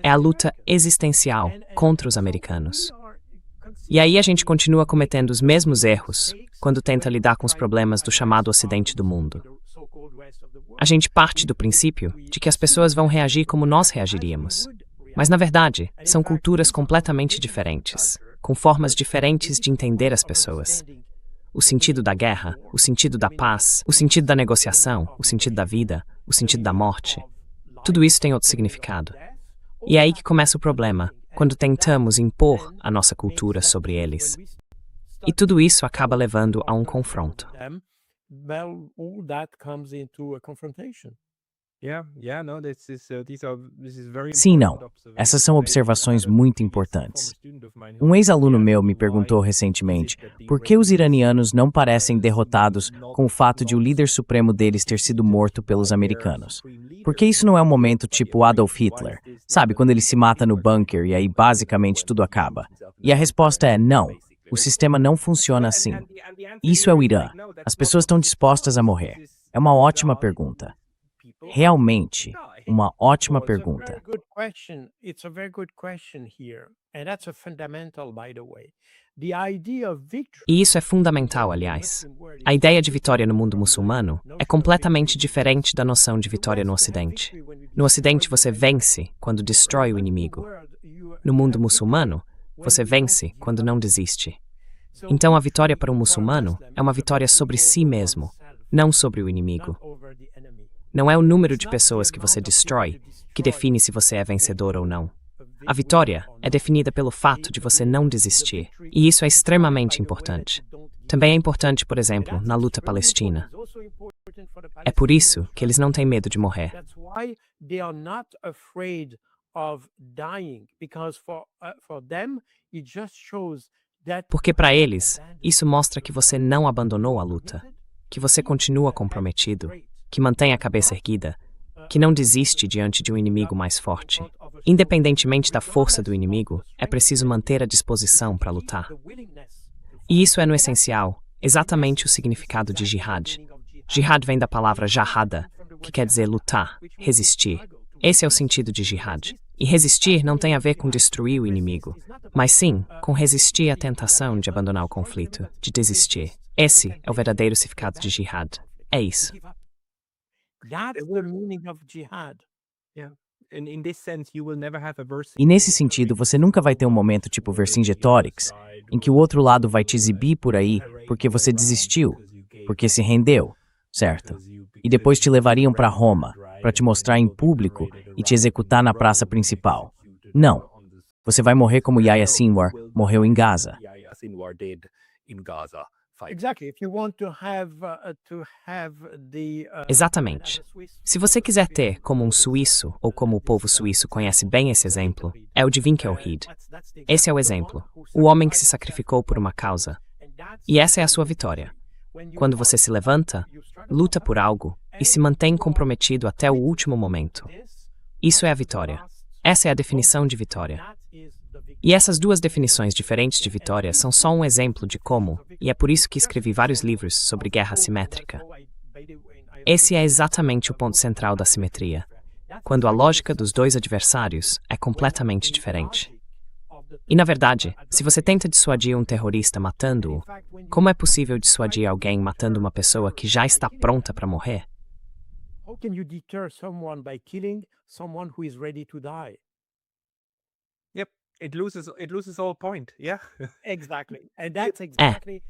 É a luta existencial contra os americanos. E aí a gente continua cometendo os mesmos erros quando tenta lidar com os problemas do chamado Ocidente do mundo. A gente parte do princípio de que as pessoas vão reagir como nós reagiríamos. Mas, na verdade, são culturas completamente diferentes, com formas diferentes de entender as pessoas. O sentido da guerra, o sentido da paz, o sentido da negociação, o sentido da vida, o sentido da morte. Tudo isso tem outro significado. E é aí que começa o problema, quando tentamos impor a nossa cultura sobre eles. E tudo isso acaba levando a um confronto. Sim, não. Essas são observações muito importantes. Um ex-aluno meu me perguntou recentemente por que os iranianos não parecem derrotados com o fato de o líder supremo deles ter sido morto pelos americanos. Porque isso não é um momento tipo Adolf Hitler, sabe, quando ele se mata no bunker e aí basicamente tudo acaba. E a resposta é não. O sistema não funciona assim. Isso é o Irã. As pessoas estão dispostas a morrer. É uma ótima pergunta. Realmente, uma ótima pergunta. E isso é fundamental, aliás. A ideia de vitória no mundo muçulmano é completamente diferente da noção de vitória no Ocidente. No Ocidente, você vence quando destrói o inimigo. No mundo muçulmano, você vence quando não desiste. Então, a vitória para um muçulmano é uma vitória sobre si mesmo, não sobre o inimigo. Não é o número de pessoas que você destrói que define se você é vencedor ou não. A vitória é definida pelo fato de você não desistir, e isso é extremamente importante. Também é importante, por exemplo, na luta palestina. É por isso que eles não têm medo de morrer. Porque para eles, isso mostra que você não abandonou a luta, que você continua comprometido, que mantém a cabeça erguida, que não desiste diante de um inimigo mais forte. Independentemente da força do inimigo, é preciso manter a disposição para lutar. E isso é, no essencial, exatamente o significado de jihad. Jihad vem da palavra jahada, que quer dizer lutar, resistir. Esse é o sentido de jihad. E resistir não tem a ver com destruir o inimigo, mas sim com resistir à tentação de abandonar o conflito, de desistir. Esse é o verdadeiro significado de jihad. É isso. E nesse sentido, você nunca vai ter um momento tipo Vercingetorix, em que o outro lado vai te exibir por aí porque você desistiu, porque se rendeu, certo? E depois te levariam para Roma, para te mostrar em público e te executar na praça principal. Não. Você vai morrer como Yahya Sinwar morreu em Gaza. Exatamente. Se você quiser ter como um suíço, ou como o povo suíço conhece bem esse exemplo, é o de Winkelried. Esse é o exemplo. O homem que se sacrificou por uma causa. E essa é a sua vitória. Quando você se levanta, luta por algo e se mantém comprometido até o último momento. Isso é a vitória. Essa é a definição de vitória. E essas duas definições diferentes de vitória são só um exemplo de como, e é por isso que escrevi vários livros sobre guerra assimétrica. Esse é exatamente o ponto central da simetria, quando a lógica dos dois adversários é completamente diferente. E, na verdade, se você tenta dissuadir um terrorista matando-o, como é possível dissuadir alguém matando uma pessoa que já está pronta para morrer?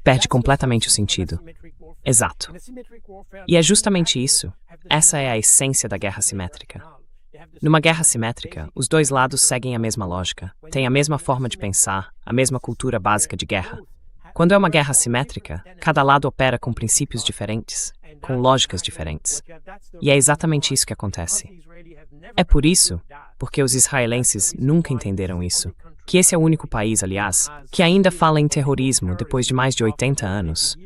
Perde completamente o sentido. Exato. E é justamente isso. essa é a essência da guerra assimétrica. Numa guerra assimétrica, os dois lados seguem a mesma lógica, têm a mesma forma de pensar, a mesma cultura básica de guerra. Quando é uma guerra assimétrica, cada lado opera com princípios diferentes, com lógicas diferentes. E é exatamente isso que acontece. É por isso, porque os israelenses nunca entenderam isso, que esse é o único país, aliás, que ainda fala em terrorismo depois de mais de 80 anos.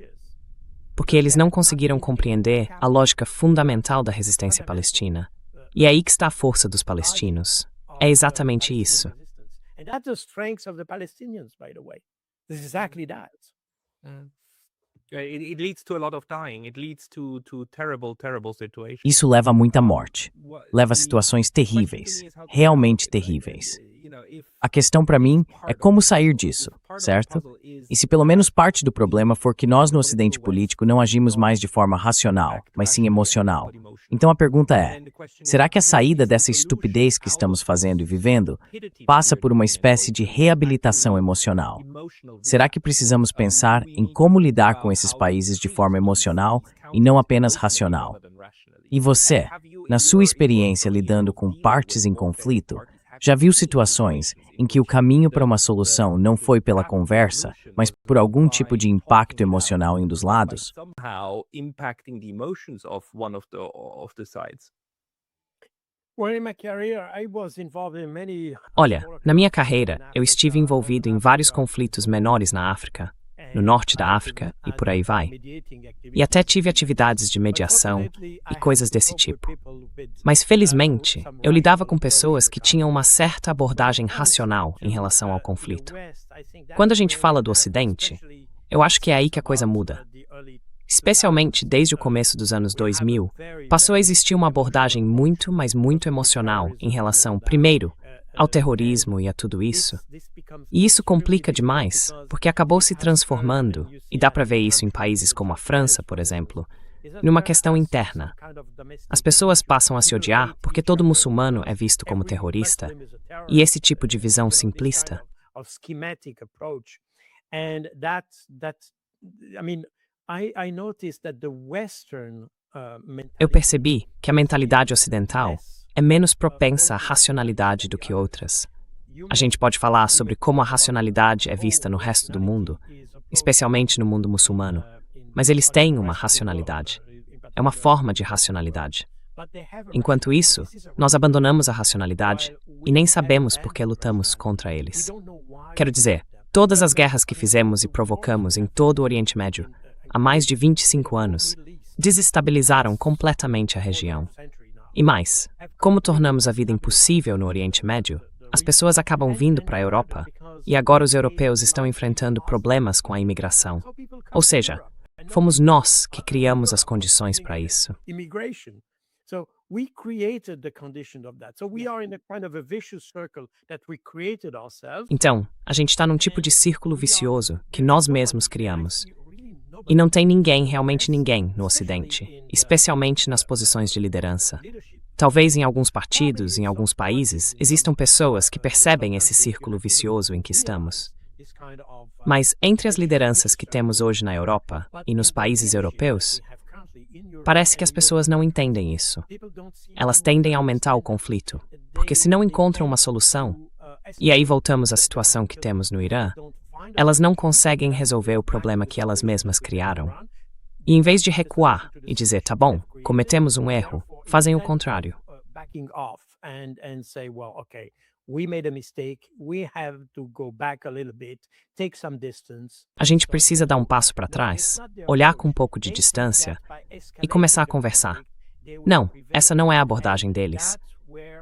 Porque eles não conseguiram compreender a lógica fundamental da resistência palestina. E é aí que está a força dos palestinos. É exatamente isso. It leads to a lot of dying. It leads to terrible, terrible situations. Isso leva a muita morte. Leva a situações terríveis, realmente terríveis. A questão para mim é como sair disso, certo? E se pelo menos parte do problema for que nós no Ocidente político não agimos mais de forma racional, mas sim emocional. Então a pergunta é, será que a saída dessa estupidez que estamos fazendo e vivendo passa por uma espécie de reabilitação emocional? Será que precisamos pensar em como lidar com esses países de forma emocional e não apenas racional? E você, na sua experiência lidando com partes em conflito, já viu situações em que o caminho para uma solução não foi pela conversa, mas por algum tipo de impacto emocional em um dos lados? Olha, na minha carreira, eu estive envolvido em vários conflitos menores na África, no norte da África e por aí vai. E até tive atividades de mediação e coisas desse tipo. Mas, felizmente, eu lidava com pessoas que tinham uma certa abordagem racional em relação ao conflito. Quando a gente fala do Ocidente, eu acho que é aí que a coisa muda. Especialmente desde o começo dos anos 2000, passou a existir uma abordagem muito, mas muito emocional em relação, primeiro, ao terrorismo e a tudo isso. E isso complica demais, porque acabou se transformando, e dá para ver isso em países como a França, por exemplo, numa questão interna. As pessoas passam a se odiar porque todo muçulmano é visto como terrorista, e esse tipo de visão simplista. Eu percebi que a mentalidade ocidental é menos propensa à racionalidade do que outras. A gente pode falar sobre como a racionalidade é vista no resto do mundo, especialmente no mundo muçulmano, mas eles têm uma racionalidade. É uma forma de racionalidade. Enquanto isso, nós abandonamos a racionalidade e nem sabemos por que lutamos contra eles. Quero dizer, todas as guerras que fizemos e provocamos em todo o Oriente Médio, há mais de 25 anos, desestabilizaram completamente a região. E mais, como tornamos a vida impossível no Oriente Médio, as pessoas acabam vindo para a Europa, e agora os europeus estão enfrentando problemas com a imigração. Ou seja, fomos nós que criamos as condições para isso. Então, a gente está num tipo de círculo vicioso que nós mesmos criamos. E não tem ninguém, realmente ninguém, no Ocidente, especialmente nas posições de liderança. Talvez em alguns partidos, em alguns países, existam pessoas que percebem esse círculo vicioso em que estamos. Mas entre as lideranças que temos hoje na Europa e nos países europeus, parece que as pessoas não entendem isso. Elas tendem a aumentar o conflito, porque se não encontram uma solução, e aí voltamos à situação que temos no Irã, elas não conseguem resolver o problema que elas mesmas criaram. E em vez de recuar e dizer, tá bom, cometemos um erro, fazem o contrário. A gente precisa dar um passo para trás, olhar com um pouco de distância e começar a conversar. Não, essa não é a abordagem deles.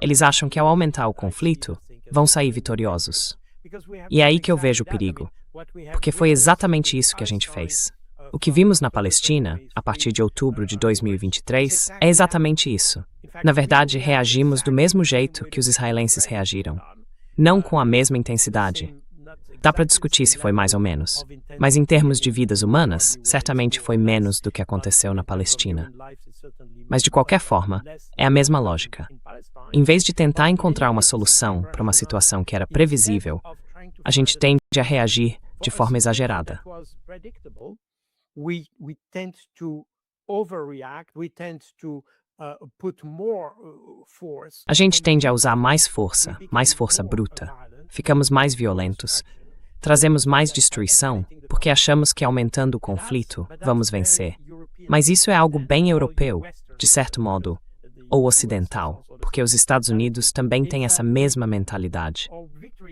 Eles acham que ao aumentar o conflito, vão sair vitoriosos. E é aí que eu vejo o perigo, porque foi exatamente isso que a gente fez. O que vimos na Palestina, a partir de outubro de 2023, é exatamente isso. Na verdade, reagimos do mesmo jeito que os israelenses reagiram. Não com a mesma intensidade. Dá para discutir se foi mais ou menos. Mas em termos de vidas humanas, certamente foi menos do que aconteceu na Palestina. Mas de qualquer forma, é a mesma lógica. Em vez de tentar encontrar uma solução para uma situação que era previsível, a gente tende a reagir de forma exagerada. A gente tende a usar mais força bruta. Ficamos mais violentos. Trazemos mais destruição porque achamos que aumentando o conflito vamos vencer. Mas isso é algo bem europeu, de certo modo, ou ocidental, porque os Estados Unidos também têm essa mesma mentalidade.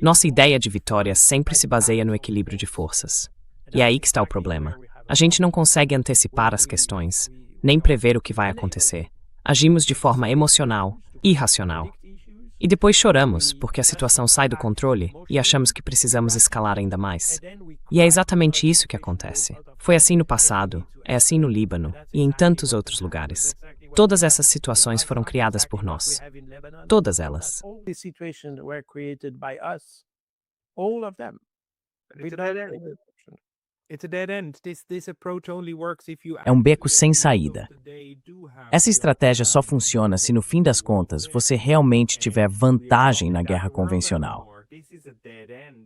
Nossa ideia de vitória sempre se baseia no equilíbrio de forças. E é aí que está o problema. A gente não consegue antecipar as questões, nem prever o que vai acontecer. Agimos de forma emocional, irracional. E depois choramos, porque a situação sai do controle e achamos que precisamos escalar ainda mais. E é exatamente isso que acontece. Foi assim no passado, é assim no Líbano e em tantos outros lugares. Todas essas situações foram criadas por nós. Todas elas. É um beco sem saída. Essa estratégia só funciona se, no fim das contas, você realmente tiver vantagem na guerra convencional.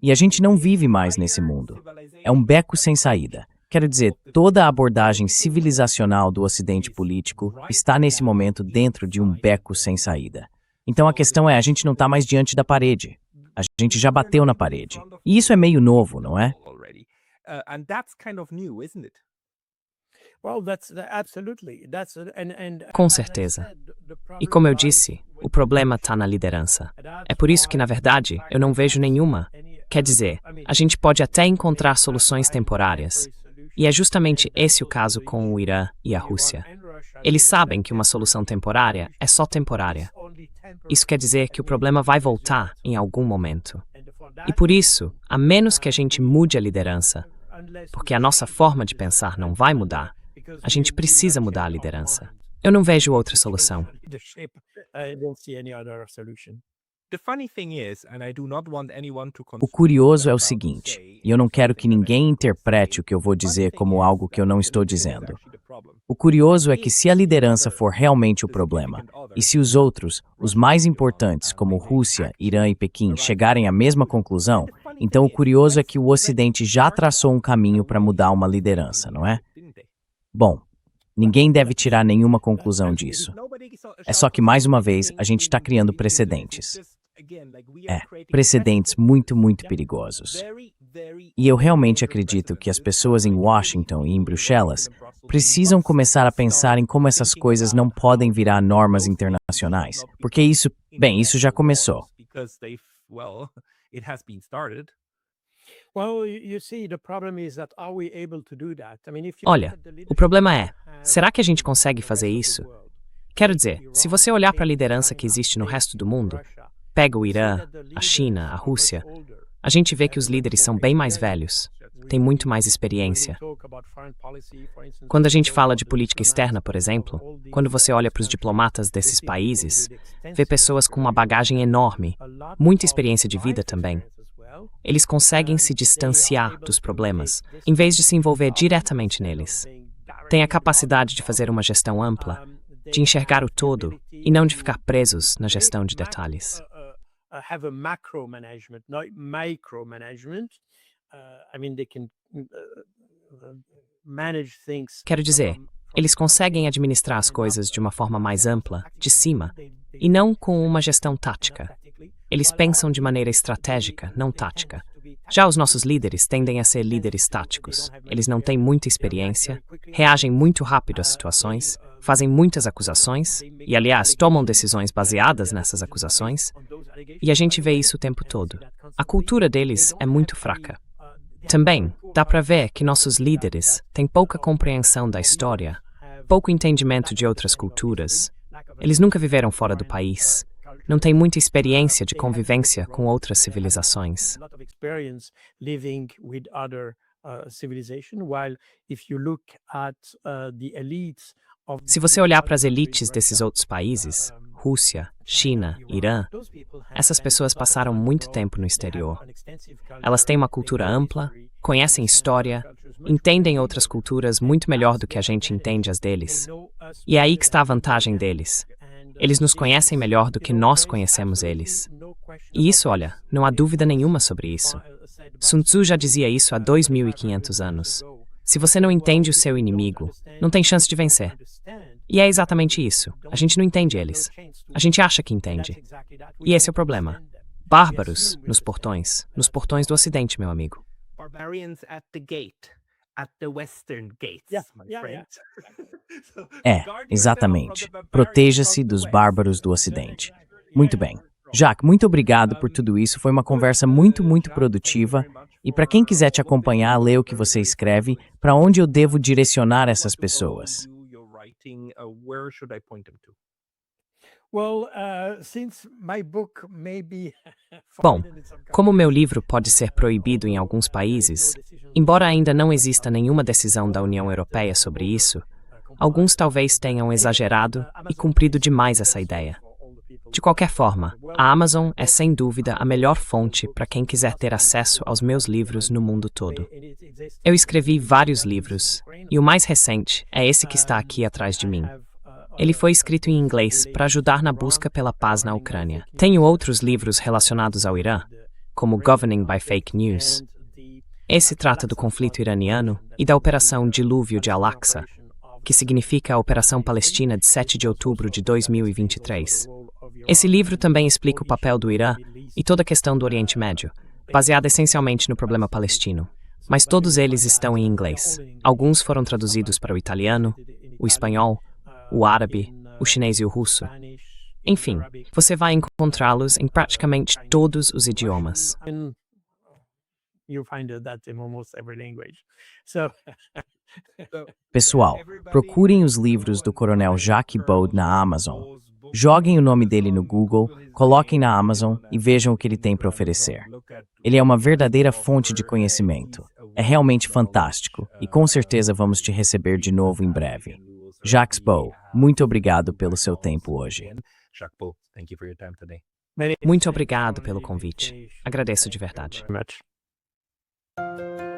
E a gente não vive mais nesse mundo. É um beco sem saída. Quero dizer, toda a abordagem civilizacional do Ocidente político está nesse momento dentro de um beco sem saída. Então a questão é, a gente não está mais diante da parede. A gente já bateu na parede. E isso é meio novo, não é? Com certeza. E como eu disse, o problema está na liderança. É por isso que, na verdade, eu não vejo nenhuma. Quer dizer, a gente pode até encontrar soluções temporárias. E é justamente esse o caso com o Irã e a Rússia. Eles sabem que uma solução temporária é só temporária. Isso quer dizer que o problema vai voltar em algum momento. E por isso, a menos que a gente mude a liderança, porque a nossa forma de pensar não vai mudar, a gente precisa mudar a liderança. Eu não vejo outra solução. O curioso é o seguinte, e eu não quero que ninguém interprete o que eu vou dizer como algo que eu não estou dizendo. O curioso é que se a liderança for realmente o problema, e se os outros, os mais importantes, como Rússia, Irã e Pequim, chegarem à mesma conclusão, então o curioso é que o Ocidente já traçou um caminho para mudar uma liderança, não é? Bom, ninguém deve tirar nenhuma conclusão disso. É só que, mais uma vez, a gente está criando precedentes. Precedentes muito, muito perigosos. E eu realmente acredito que as pessoas em Washington e em Bruxelas precisam começar a pensar em como essas coisas não podem virar normas internacionais. Porque isso já começou. Olha, o problema é, será que a gente consegue fazer isso? Quero dizer, se você olhar para a liderança que existe no resto do mundo, pega o Irã, a China, a Rússia, a gente vê que os líderes são bem mais velhos, têm muito mais experiência. Quando a gente fala de política externa, por exemplo, quando você olha para os diplomatas desses países, vê pessoas com uma bagagem enorme, muita experiência de vida também. Eles conseguem se distanciar dos problemas, em vez de se envolver diretamente neles. Têm a capacidade de fazer uma gestão ampla, de enxergar o todo e não de ficar presos na gestão de detalhes. Quero dizer, eles conseguem administrar as coisas de uma forma mais ampla, de cima, e não com uma gestão tática. Eles pensam de maneira estratégica, não tática. Já os nossos líderes tendem a ser líderes táticos. Eles não têm muita experiência, reagem muito rápido às situações, fazem muitas acusações e, aliás, tomam decisões baseadas nessas acusações. E a gente vê isso o tempo todo. A cultura deles é muito fraca. Também, dá para ver que nossos líderes têm pouca compreensão da história, pouco entendimento de outras culturas. Eles nunca viveram fora do país. Não têm muita experiência de convivência com outras civilizações. Se você olhar para as elites desses outros países, Rússia, China, Irã, essas pessoas passaram muito tempo no exterior. Elas têm uma cultura ampla, conhecem história, entendem outras culturas muito melhor do que a gente entende as deles. E é aí que está a vantagem deles. Eles nos conhecem melhor do que nós conhecemos eles. E isso, olha, não há dúvida nenhuma sobre isso. Sun Tzu já dizia isso há 2.500 anos. Se você não entende o seu inimigo, não tem chance de vencer. E é exatamente isso. A gente não entende eles. A gente acha que entende. E esse é o problema. Bárbaros nos portões do Ocidente, meu amigo. Barbarians at the gate. At the western gates, my friend. Exatamente. Proteja-se dos bárbaros do Ocidente. Muito bem. Jacques, muito obrigado por tudo isso. Foi uma conversa muito produtiva. E para quem quiser te acompanhar, ler o que você escreve, para onde eu devo direcionar essas pessoas? Where should I point them to? Well, since my book may be Bom, como meu livro pode ser proibido em alguns países, embora ainda não exista nenhuma decisão da União Europeia sobre isso, alguns talvez tenham exagerado e cumprido demais essa ideia. De qualquer forma, a Amazon é sem dúvida a melhor fonte para quem quiser ter acesso aos meus livros no mundo todo. Eu escrevi vários livros, e o mais recente é esse que está aqui atrás de mim. Ele foi escrito em inglês para ajudar na busca pela paz na Ucrânia. Tenho outros livros relacionados ao Irã, como Governing by Fake News. Esse trata do conflito iraniano e da Operação Dilúvio de Al-Aqsa, que significa a Operação Palestina de 7 de outubro de 2023. Esse livro também explica o papel do Irã e toda a questão do Oriente Médio, baseada essencialmente no problema palestino. Mas todos eles estão em inglês. Alguns foram traduzidos para o italiano, o espanhol, o árabe, o chinês e o russo. Enfim, você vai encontrá-los em praticamente todos os idiomas. you find that in almost every language. So Pessoal, procurem os livros do Coronel Jacques Bode na Amazon. Joguem o nome dele no Google, coloquem na Amazon e vejam o que ele tem para oferecer. Ele é uma verdadeira fonte de conhecimento. É realmente fantástico e com certeza vamos te receber de novo em breve. Jacques Bode, muito obrigado pelo seu tempo hoje. Jacques Bode, thank you for your time today. Muito obrigado pelo convite. Agradeço de verdade. much.